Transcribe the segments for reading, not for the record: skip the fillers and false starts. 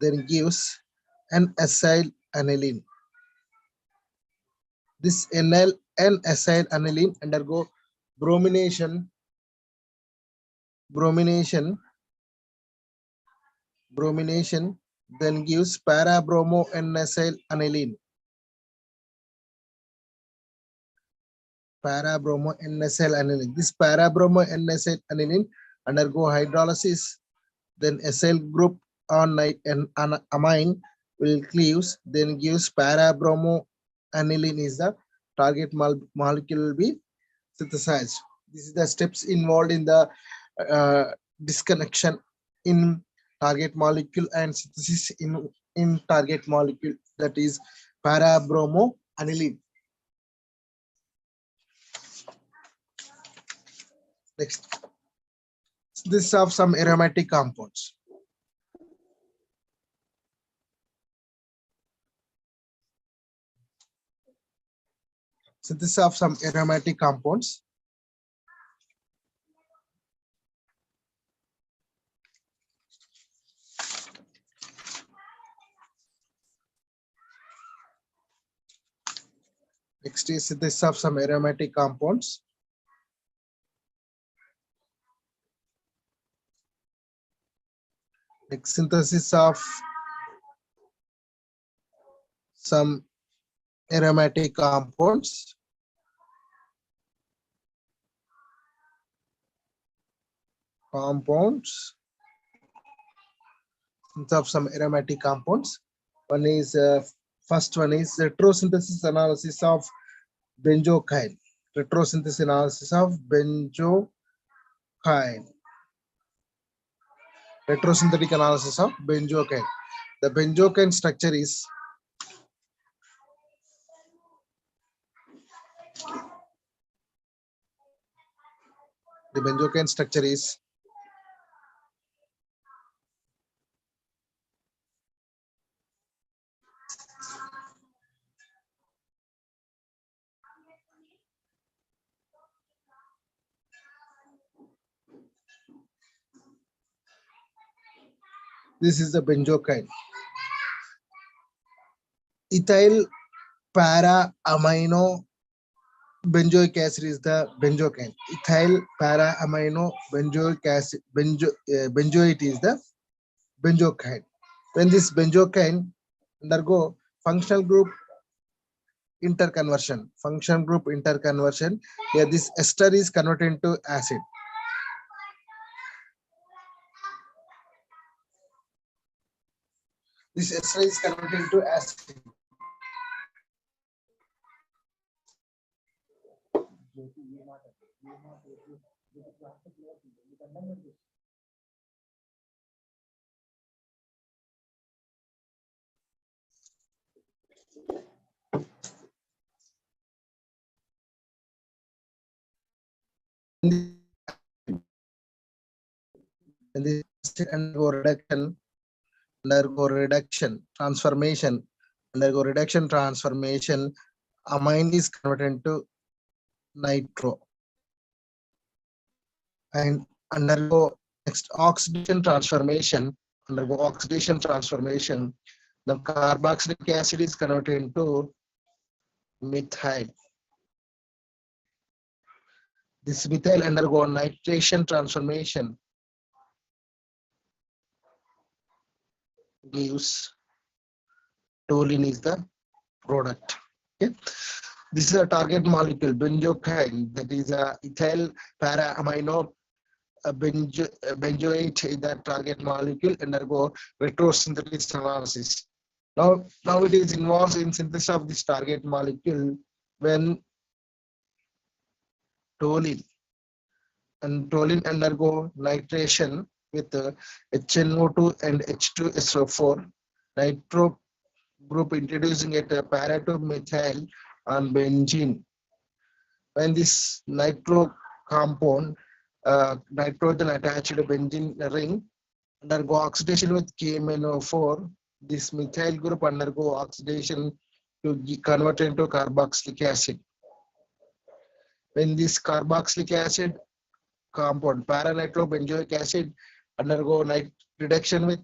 then gives N-acyl aniline. This N-acyl aniline undergo bromination, then gives para-bromo N-acyl aniline. Para-bromo N-acyl aniline. This para-bromo N-acyl aniline undergo hydrolysis, then acyl group on an amine will cleaves, then gives para-bromo aniline is the target molecule will be synthesized. This is the steps involved in the disconnection in target molecule and synthesis in target molecule, that is para-bromo aniline. Next, this of some aromatic compounds. Synthesis of some aromatic compounds. Next is synthesis of some aromatic compounds. Next, synthesis of some aromatic compounds. Synthesis of some aromatic compounds. One is first one is retrosynthesis analysis of benzocaine. Retrosynthesis analysis of benzocaine. Retrosynthetic analysis of benzocaine. The benzocaine structure is this is the benzocaine. Ethyl para amino benzoic acid is the benzocaine. Ethyl para amino benzoic acid benzoate is the benzocaine. When this benzocaine undergo functional group interconversion, here this ester is converted into acid. This ester is converted into acid. And this undergo reduction transformation, amine is converted into nitro and undergo next oxidation transformation. The carboxylic acid is converted into methyl. This methyl undergo nitration transformation, gives toluene is the product. Okay. This is a target molecule benzocaine, that is a ethyl para amino benzoate is the target molecule, undergo retrosynthesis analysis. Now it is involved in synthesis of this target molecule when toluene undergo nitration with HNO2 and H2SO4, nitro group introducing it a para to methyl on benzene. When this nitro compound nitrogen attached to benzene ring undergo oxidation with KMnO4, this methyl group undergo oxidation to convert into carboxylic acid. When this carboxylic acid compound para-nitrobenzoic acid undergo reduction with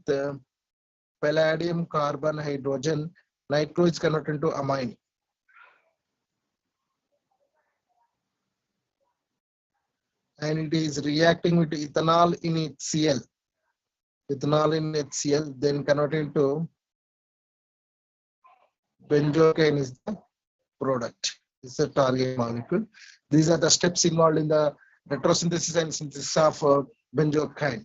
palladium, carbon, hydrogen. Nitro is converted into amine. And it is reacting with ethanol in HCl. Ethanol in HCl, then converted into benzocaine is the product. This is the target molecule. These are the steps involved in the retrosynthesis and synthesis of benzocaine.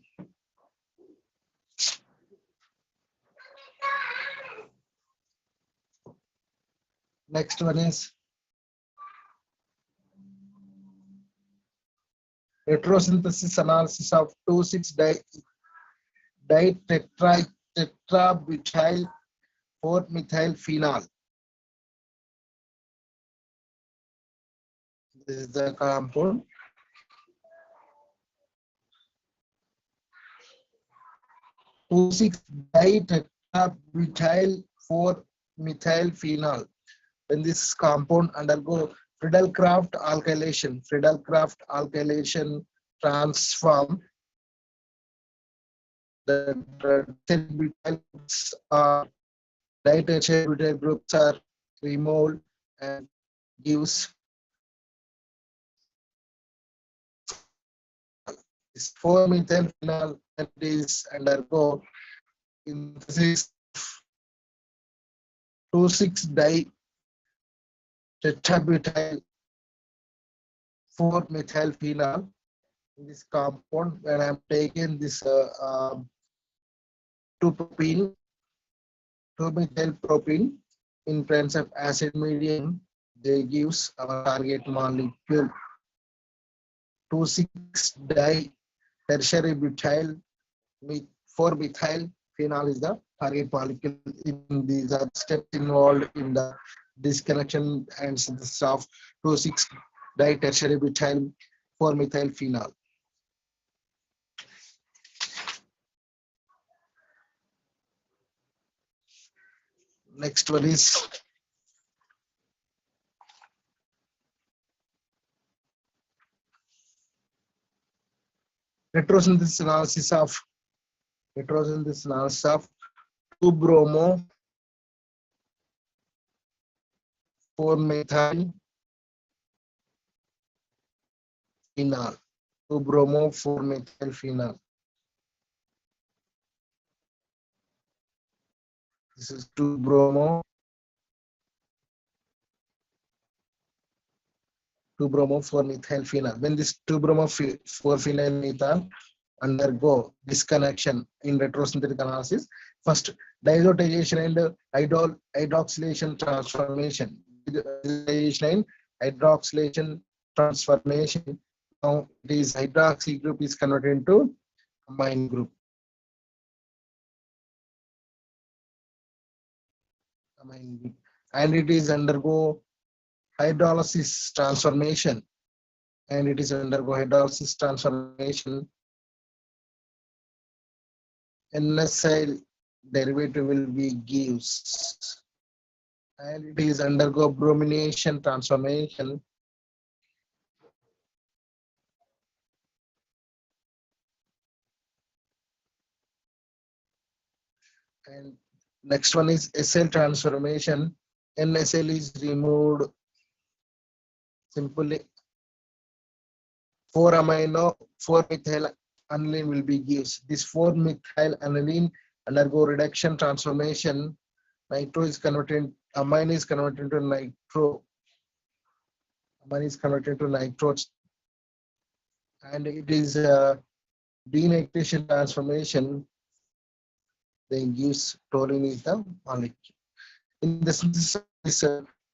Next one is retrosynthesis analysis of 2,6-ditetrabutyl 4-methylphenol. This is the compound. 2,6-ditetrabutyl 4-methylphenol. When this compound undergo Friedel-Crafts alkylation transform the butyl groups are ditertiary groups are removed and gives this 4-methylphenol that is undergo synthesis 2,6-ditetrabutyl 4-methylphenol. In this compound, when I am taking this 2-methylpropene in presence of acid medium, they gives our target molecule 2,6-ditertiary butyl 4-methylphenol is the target molecule. These are steps involved in the disconnection and synthesis of 2,6-ditertiary butyl 4-methylphenol. Next one is retrosynthesis analysis of 2-bromo 4-methylphenol. 2-bromo 4-methylphenol. This is 2-bromo 4-methylphenol. When this 2-bromo 4-phenyl undergo disconnection in retrosynthetic analysis, first diazotization and hydroxylation transformation. Diazotization and hydroxylation transformation. Now this hydroxy group is converted into amine group. And it is undergo hydrolysis transformation. NSL derivative will be gives, and it is undergo bromination transformation. And next one is SL transformation. NSL is removed simply 4-methyl aniline will be gives. This 4-methyl aniline undergo reduction transformation. Nitro is converted, amine is converted to nitro. And it is denaturation transformation. Then gives toluene is the molecule. In the synthesis of this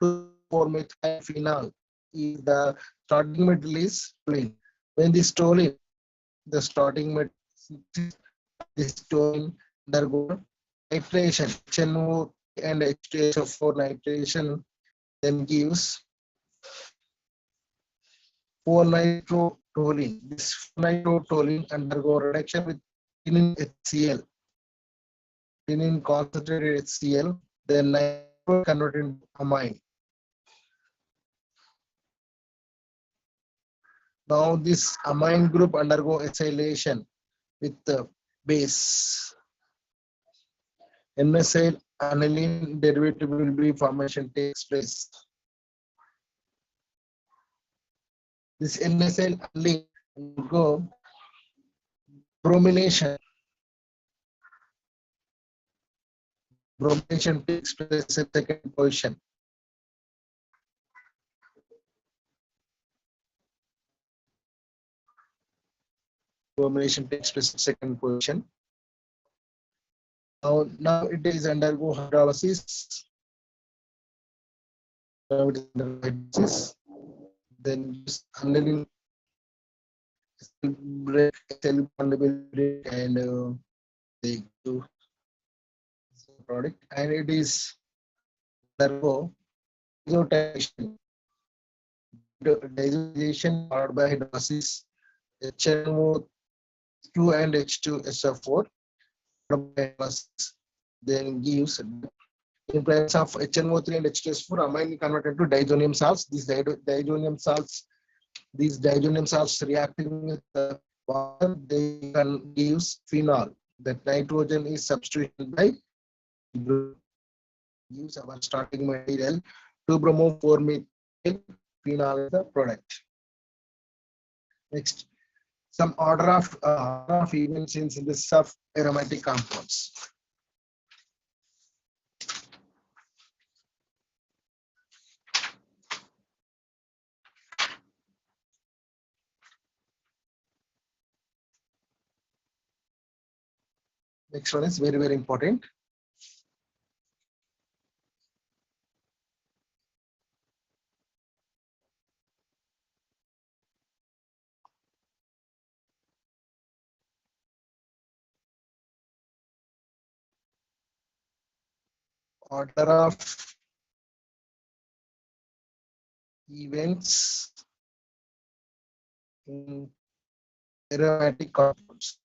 2,4-methylphenol, is the starting metal is toluene. When this toluene, the starting metal, this toluene undergo nitration, HNO and H2SO4 nitration, then gives 4-nitrotoluene. This 4-nitrotoluene undergo reduction with toluene HCl. In concentrated HCl, then nitro converted into amine. Now this amine group undergo acylation with the base. N-acyl aniline derivative will be formation takes place. This N-acyl aniline go bromination. Bromination takes place at second position. Bromination takes place at second position. Now it is undergo hydrolysis. Now it is under hydrolysis. Then this aniline break, cell bond will break, and they do product, and it is undergo diazotization. Diazotization followed by hydrolysis. HNO2 and H2SO4 then gives, in presence of HNO3 and H2SO4, amine converted to diazonium salts. These diazonium salts reacting with the water, they can gives phenol. That nitrogen is substituted by gives our starting material 2-bromo-4-methyl phenol is the product. Next, some order of events in synthesis of aromatic compounds. Next one is very, very important. Order of events in aromatic compounds.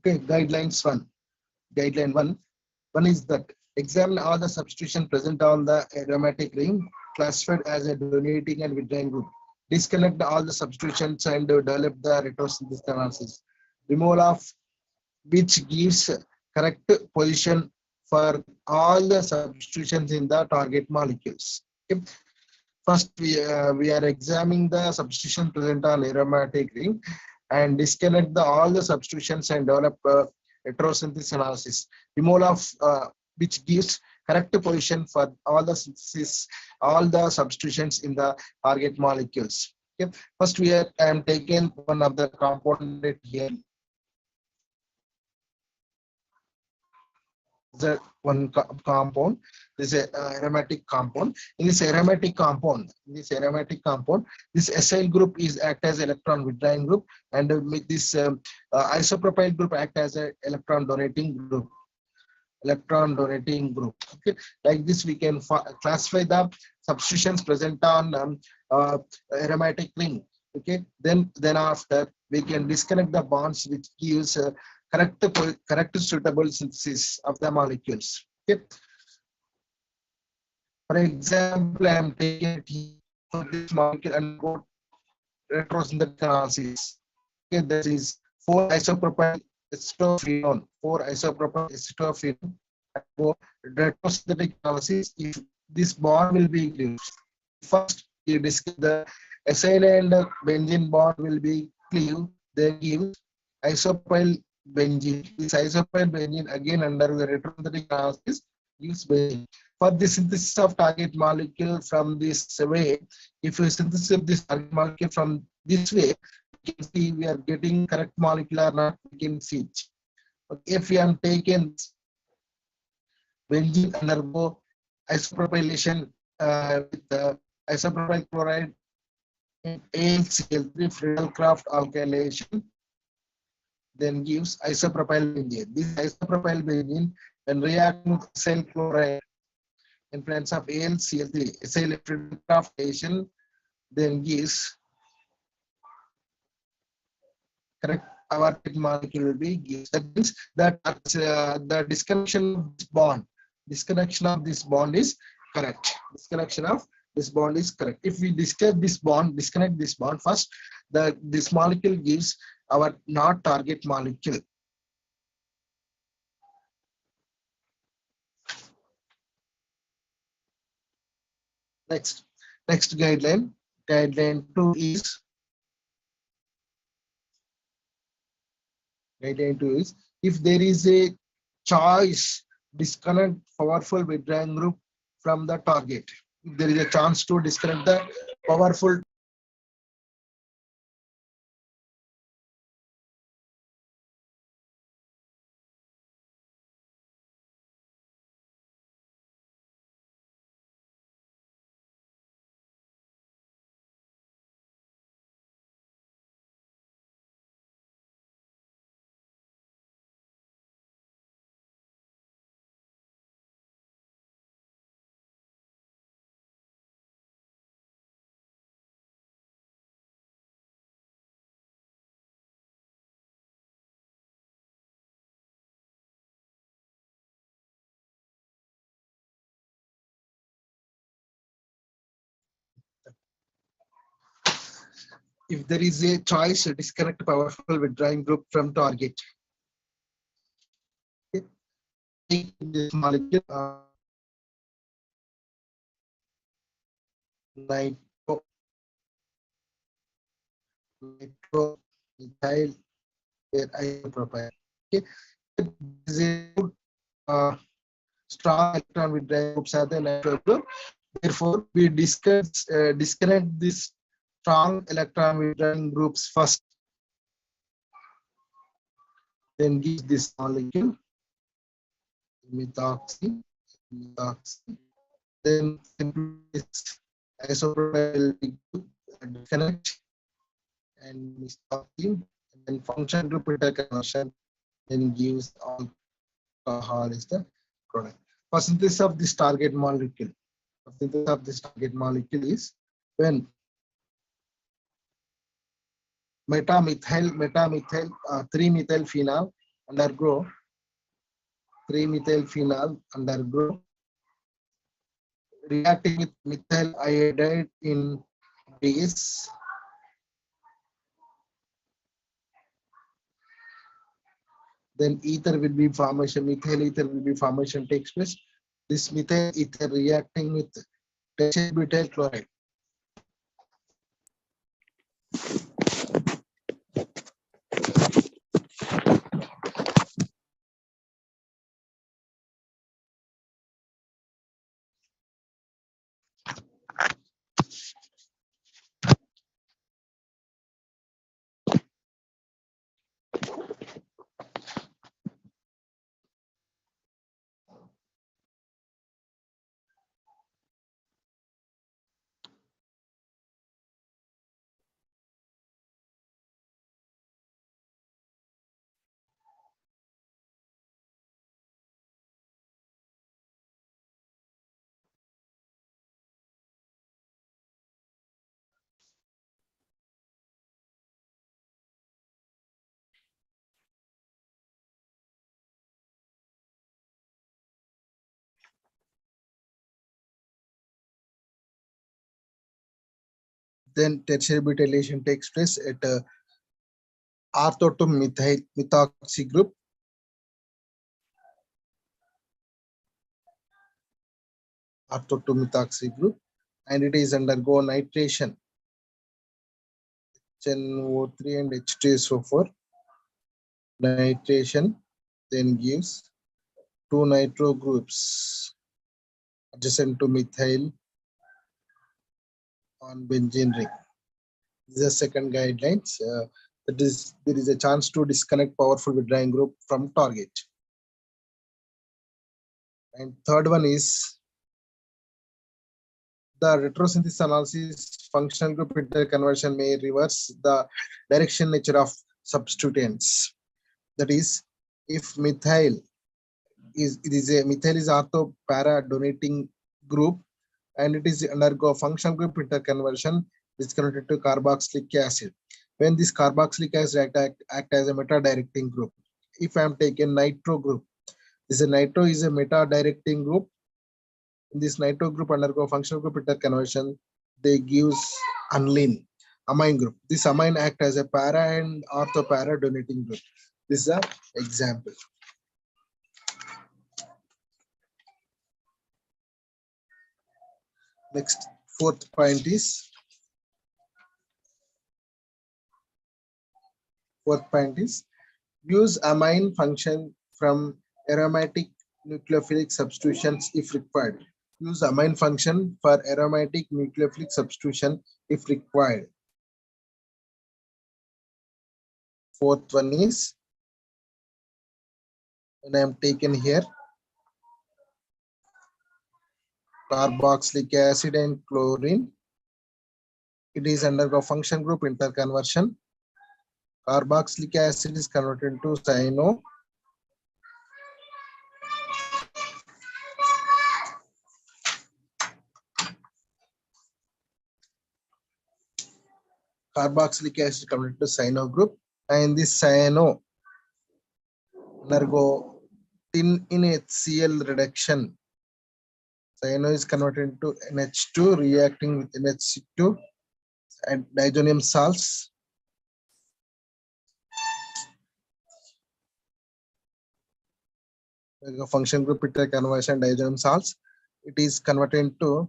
Okay, guidelines one. Guideline one is that examine all the substitution present on the aromatic ring classified as a donating and withdrawing group. Disconnect all the substitutions and develop the retrosynthesis analysis. Removal of which gives correct position for all the substitutions in the target molecules. Okay. First, we are examining the substitution present on aromatic ring and disconnect all the substitutions and develop retrosynthesis analysis. Removal of which gives correct position for all the substitutions in the target molecules. Okay. First, I am taking one of the component here. The one compound, this is aromatic compound. In this aromatic compound, this acyl group is act as electron withdrawing group, and this isopropyl group act as an electron donating group. Okay, like this we can classify the substitutions present on aromatic ring. Okay, then after we can disconnect the bonds, which gives correct suitable synthesis of the molecules. Okay. For example, I am taking it for this molecule and go retrosynthetic analysis. Okay, that is 4-isopropyl acetophenone. 4-isopropyl acetophenone. For retrosynthetic analysis, if this bond will be cleaved, first you discuss the acyl and benzene bond will be cleaved, then give isopropyl benzene. This isopropyl benzene again under the retrosynthetic analysis gives benzene. For the synthesis of target molecule from this way, if you synthesis this target molecule from this way, you can see we are getting correct molecule or not, we can see it. If we have taken benzene undergo isopropylation with isopropyl chloride and AlCl3 Friedel-Crafts alkylation, then gives isopropyl benzene. This isopropyl benzene, when reacting with acyl chloride in presence of AlCl3, acyl Friedel-Crafts alkylation, then gives correct aromatic molecule will be gives. That means that the disconnection of this bond is correct. Disconnection of this bond is correct. If we disconnect this bond first, this molecule gives our not target molecule. Next guideline 2 is if there is a choice, disconnect powerful withdrawing group from the target. If there is a chance to disconnect the powerful if there is a choice, disconnect powerful withdrawing group from target. Take this molecule nitro methyl isopropyl. Okay, this is a good strong electron withdrawing groups are the nitro group. Therefore, we disconnect this strong electron withdrawing groups first, then give this molecule methoxy, then simply this isopropyl disconnect and methoxy, and then function group interconversion, then gives alcohol is the product. For synthesis of this target molecule, is when metamethyl 3-methyl phenol undergo reacting with methyl iodide in base, then ether will be formation, methyl ether will be formation takes place. This methyl ether reacting with tertiary butyl chloride. Then tertiary butylation takes place at ortho to methoxy group. And it is undergo nitration, NO3 and H2SO4 nitration, then gives 2 nitro groups. adjacent to methyl on benzene ring. This is the second guidelines. That is, there is a chance to disconnect powerful withdrawing group from target. And third one is the retrosynthesis analysis functional group interconversion may reverse the direction nature of substituents. That is, if methyl is ortho para donating group and it is undergo functional group interconversion, is converted to carboxylic acid. When this carboxylic acid act as a meta directing group. If I am taking nitro group, nitro is a meta directing group. In this nitro group undergo functional group interconversion, they gives aniline amine group. This amine act as a para and ortho para donating group. This is an example. Next, fourth point is use amine function from aromatic nucleophilic substitutions if required. Use amine function for aromatic nucleophilic substitution if required. Fourth one is, when I am taken here, carboxylic acid and chlorine, it is undergo function group interconversion. Carboxylic acid is converted to cyano. Carboxylic acid converted to cyano group, and this cyano undergo tin in HCl reduction. Cyano is converted to NH2 reacting with NH2 and diazonium salts. Function group interconversion diazonium salts. It is converted into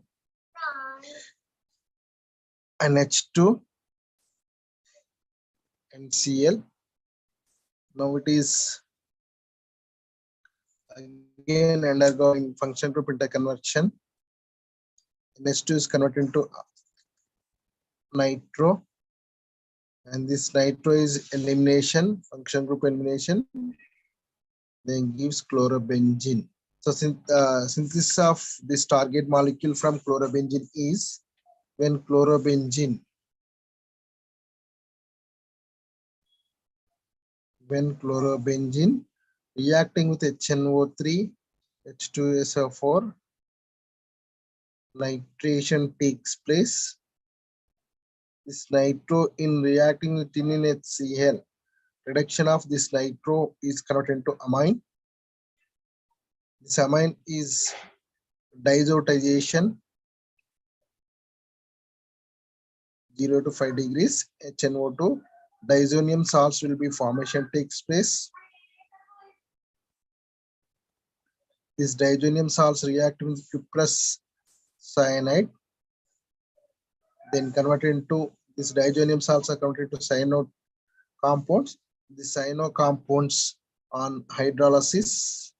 NH2 and Cl. Now it is again undergoing function group interconversion. NH2 is converted into nitro, and this nitro is elimination, function group elimination, then gives chlorobenzene. So synthesis of this target molecule from chlorobenzene is when chlorobenzene reacting with HNO3, H2SO4, nitration takes place. This nitro in reacting with tin in HCl, reduction of this nitro is converted into amine. This amine is diazotization, 0 to 5 degrees, HNO2. Diazonium salts will be formation takes place. This diazonium salts react with cuprous cyanide, then converted into this diazonium salts are converted to cyano compounds. The cyano compounds on hydrolysis,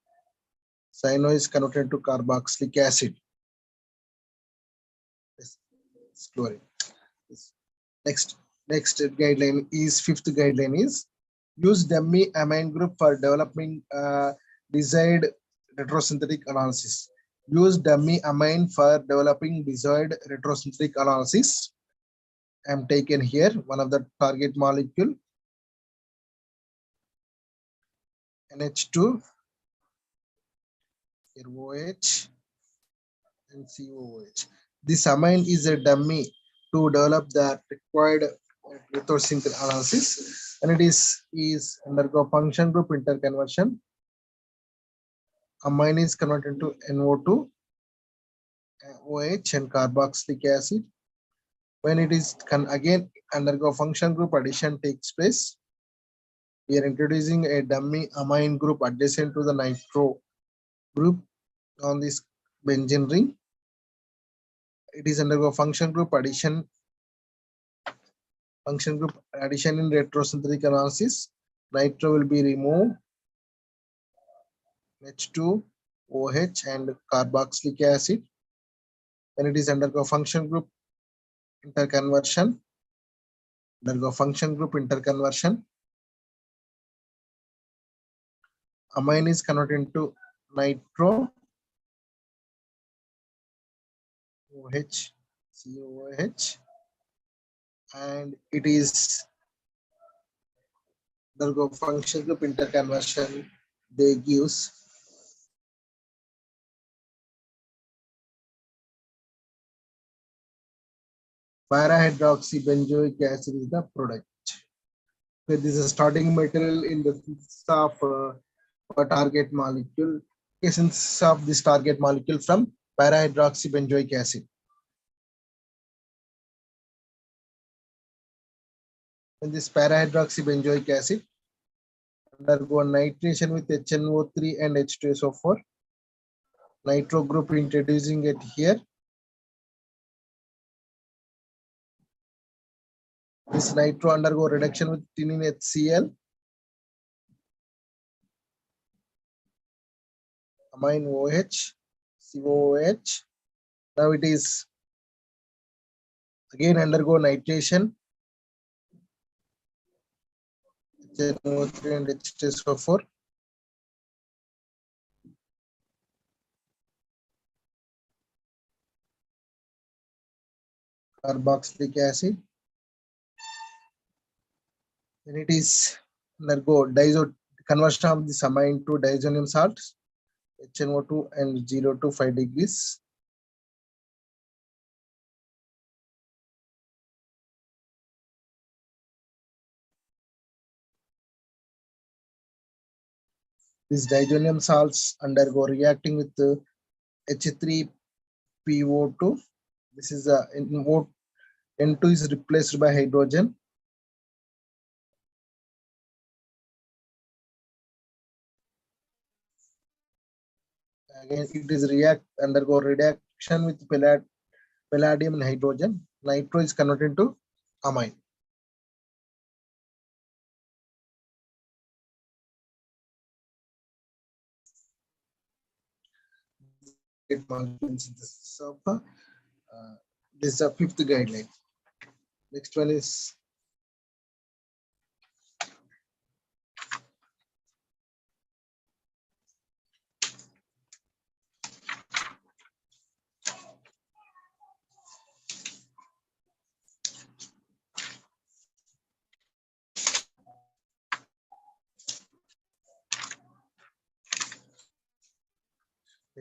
cyano is converted to carboxylic acid. Chlorine. Next guideline is, fifth guideline is use dummy amine group for developing desired retrosynthetic analysis. Use dummy amine for developing desired retrosynthetic analysis. I am taken here one of the target molecule, NH2, here OH and COOH. This amine is a dummy to develop the required retrosynthetic analysis, and it is undergo function group interconversion. Amine is converted to NO2, OH and carboxylic acid. When it is again undergo function group addition takes place, we are introducing a dummy amine group adjacent to the nitro group on this benzene ring. It is undergo function group addition in retrosynthetic analysis. Nitro will be removed, H2, OH and carboxylic acid. when it is undergo function group interconversion, amine is converted into nitro OH COOH, and it is undergo function group interconversion. They gives para-hydroxybenzoic acid is the product. Okay, this is a starting material in the synthesis of a target molecule. Okay, synthesis of this target molecule from para-hydroxybenzoic acid. In this para-hydroxybenzoic acid undergo nitration with HNO3 and H2SO4. Nitro group introducing it here. This nitro undergo reduction with tinin HCl. Amine OH, COOH. Now it is again undergo nitration. HNO3 and H2SO4. Carboxylic acid. Then it is undergo conversion of this amine to diazonium salts, HNO2 and 0 to 5 degrees. These diazonium salts undergo reacting with H3PO2. This is N2 is replaced by hydrogen. Again, it is undergo reaction with palladium and hydrogen. Nitro is converted into amine. Synthesis of this is a fifth guideline. Next one is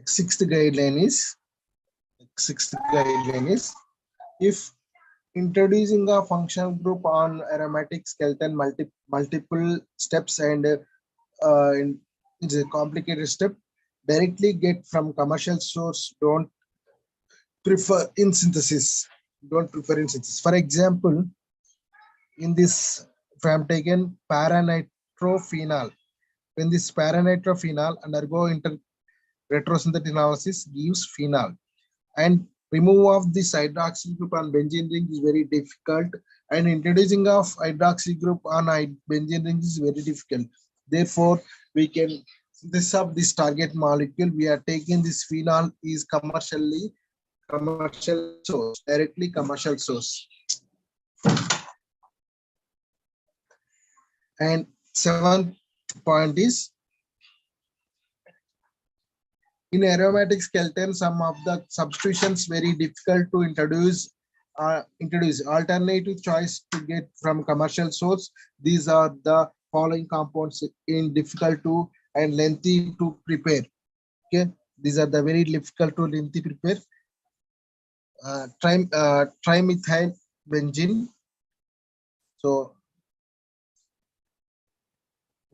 sixth guideline is if introducing a functional group on aromatic skeleton multiple steps and it's a complicated step, directly get from commercial source, don't prefer in synthesis. For example, in this, if I am taken paranitrophenol, when this paranitrophenol undergo retrosynthetic analysis gives phenol, and remove of this hydroxyl group on benzene ring is very difficult, and introducing of hydroxyl group on benzene ring is very difficult. Therefore, we can synthesis of this target molecule. We are taking this phenol is directly commercial source. And seventh point is, in aromatic skeleton, some of the substitutions very difficult to introduce. Alternative choice to get from commercial source. These are the following compounds in difficult to and lengthy to prepare. Okay, these are the very difficult to lengthy prepare. Trimethyl benzene. So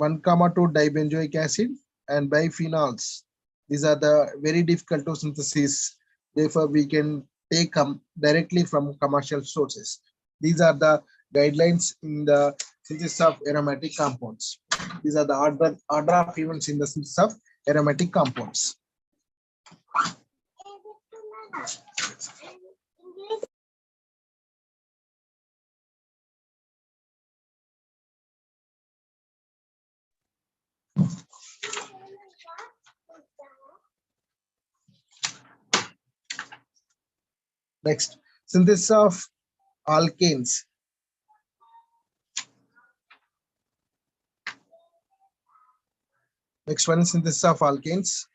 1,2 dibenzoic acid and biphenols. These are the very difficult to synthesis. Therefore, we can take directly from commercial sources. These are the guidelines in the synthesis of aromatic compounds. These are the order of events in the synthesis of aromatic compounds. Next, synthesis of alkanes. Next one is synthesis of alkanes.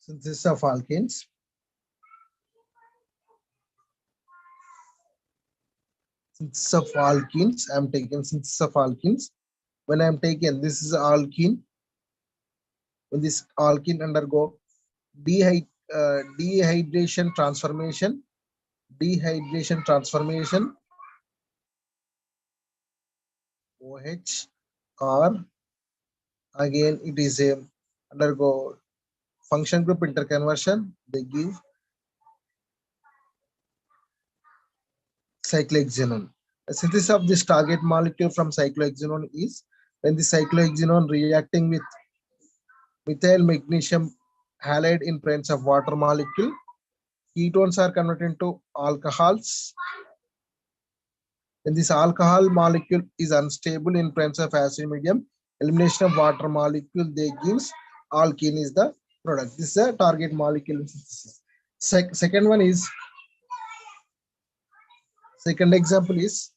Synthesis of alkanes. Synthesis of alkenes. I am taking synthesis of alkenes. When I am taking this is alkene. When this alkene undergo dehydration transformation, OH, or again it is a undergo function group interconversion, they give cyclohexanone. The synthesis of this target molecule from cyclohexanone is when the cyclohexanone reacting with methyl magnesium halide in presence of water molecule, ketones are converted into alcohols. When this alcohol molecule is unstable in presence of acid medium, elimination of water molecule, they gives alkene is the product. This is a target molecule synthesis. Second one is, second example is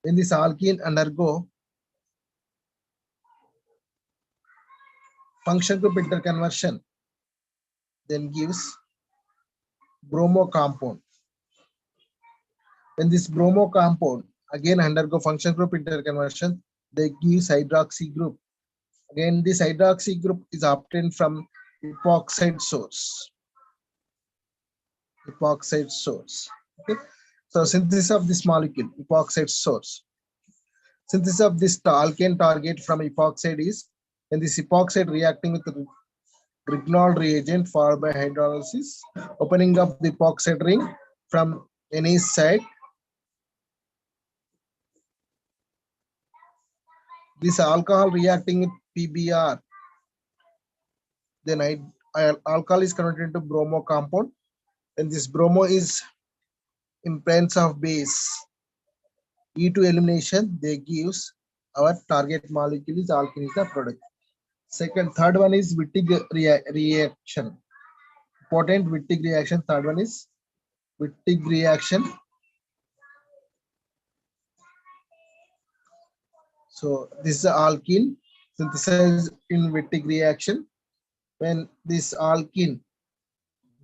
when this alkene undergo function group interconversion, then gives bromo compound. When this bromo compound again undergo function group interconversion, they gives hydroxy group. Again, this hydroxy group is obtained from epoxide source. Okay. So synthesis of this molecule, epoxide source. Synthesis of this alkane target from epoxide is when this epoxide reacting with the Grignard reagent followed by hydrolysis, opening up the epoxide ring from any side. This alcohol reacting with PBr, then alcohol is converted into bromo compound. When this bromo is in presence of base, E2 elimination, they gives our target molecule is alkene is the product. Third one is Victic reaction. Important Victic reaction. Third one is Victic reaction. So this is the alkene synthesized in Victic reaction. When this alkene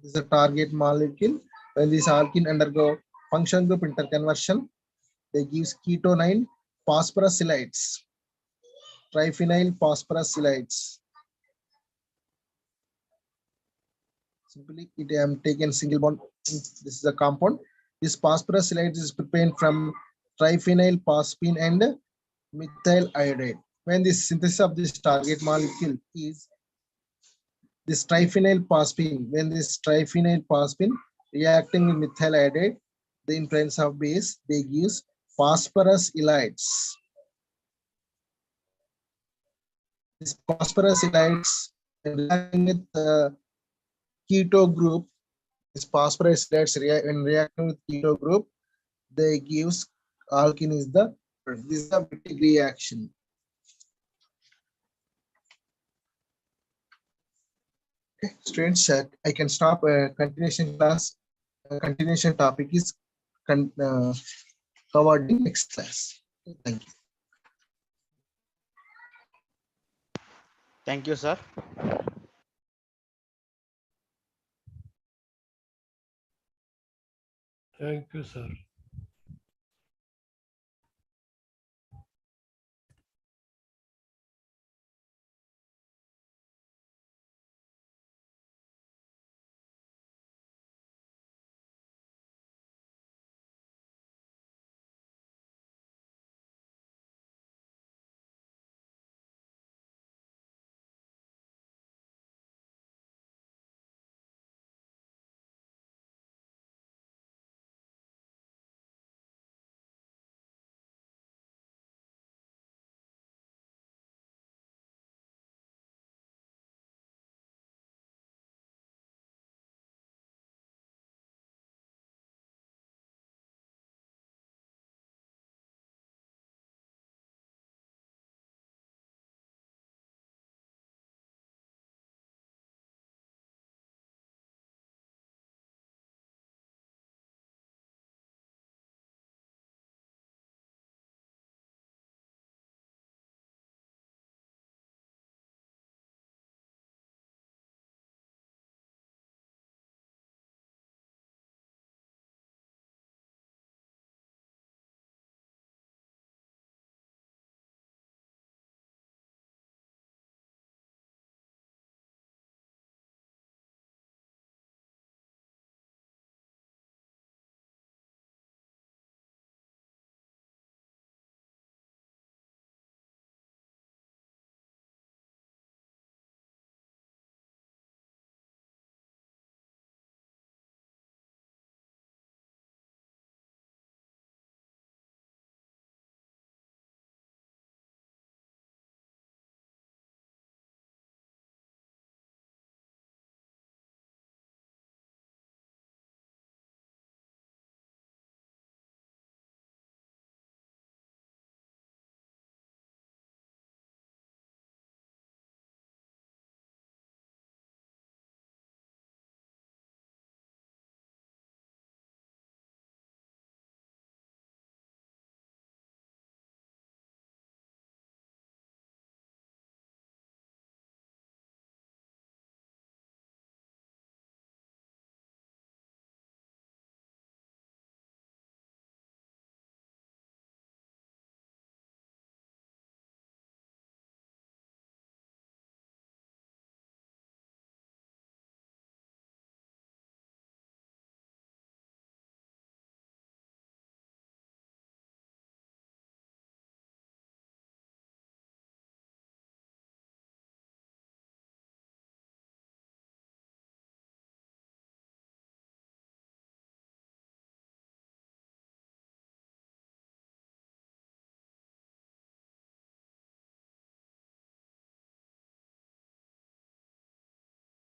is a target molecule, when this alkene undergo function group interconversion, they gives ketonine phosphorus halides, triphenyl phosphorus halides. Simply, I am taken single bond. This is a compound. This phosphorus halides is prepared from triphenyl phosphine and methyl iodide. When this synthesis of this target molecule is this triphenyl phosphine, when this triphenyl phosphine reacting with methyl iodide, the in presence of base, they gives phosphorus halides. This phosphorus halides reacting with keto group, this phosphorus halides when reacting with keto group, they gives alkene is the, this is the Victic reaction. Okay, students, I can stop. Continuation class. Continuation topic is covered in next class. Thank you. Thank you, sir. Thank you, sir.